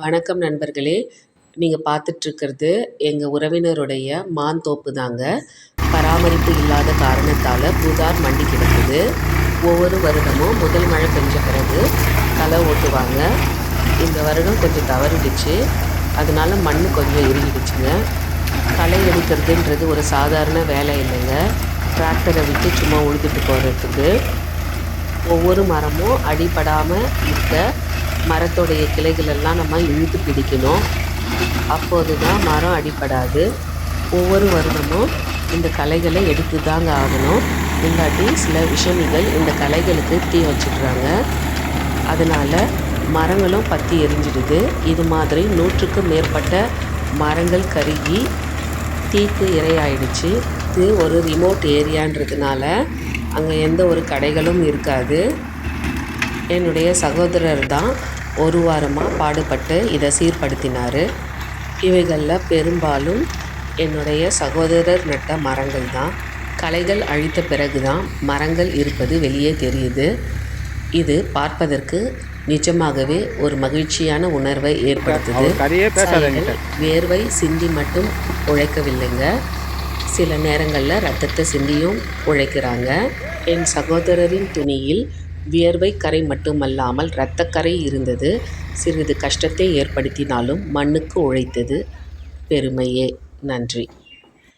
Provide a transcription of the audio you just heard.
வணக்கம் நண்பர்களே. நீங்கள் பார்த்துட்ருக்கிறது எங்கள் உறவினருடைய மாந்தோப்பு தாங்க. பராமரிப்பு இல்லாத காரணத்தால் புதார் மண்டி கிடக்குது. ஒவ்வொரு வருடமும் முதல் மழை பெஞ்ச பிறகு களை ஓட்டுவாங்க. இந்த வருடம் கொஞ்சம் தவறிடுச்சு. அதனால் மண் கொஞ்சம் இறுகிடுச்சுங்க. களை எடுக்கிறதுன்றது ஒரு சாதாரண வேலை இல்லைங்க. டிராக்டரை விட்டு சும்மா உழுதுட்டு போகிறதுக்கு ஒவ்வொரு மரமும் அடிபடாமல் இருக்க மரத்தோடைய கிளைகளெல்லாம் நம்ம இழுத்து பிடிக்கணும். அப்போது தான் மரம் அடிபடாது. ஒவ்வொரு வருடமும் இந்த களைகளை எடுத்து தாங்க ஆகணும். இல்லாட்டி சில விஷமிகள் இந்த களைகளுக்கு தீ வச்சிடுறாங்க. அதனால் மரங்களும் பற்றி எரிஞ்சிடுது. இது மாதிரி 100க்கும் மேற்பட்ட மரங்கள் கருகி தீக்கு இரையாயிடுச்சு. இது ஒரு ரிமோட் ஏரியான்றதுனால அங்கே எந்த ஒரு கடைகளும் இருக்காது. என்னுடைய சகோதரர் தான் ஒரு வாரமாக பாடுபட்டு இதை சீர்படுத்தினார். இவைகளில் பெரும்பாலும் என்னுடைய சகோதரர் நட்ட மரங்கள் தான். களைகள் அழித்த பிறகு தான் மரங்கள் இருப்பது வெளியே தெரியுது. இது பார்ப்பதற்கு நிஜமாகவே ஒரு மகிழ்ச்சியான உணர்வை ஏற்படுத்துது. வேர்வை சிந்தி மட்டும் உழைக்கவில்லைங்க. சில நேரங்களில் ரத்தத்தை சிந்தியும் உழைக்கிறாங்க. என் சகோதரரின் துணியில் வியர்வை கரை மட்டுமல்லாமல் இரத்தக்கரை இருந்தது. சிறிது கஷ்டத்தை ஏற்படுத்தினாலும் மண்ணுக்கு உழைத்தது பெருமையே. நன்றி.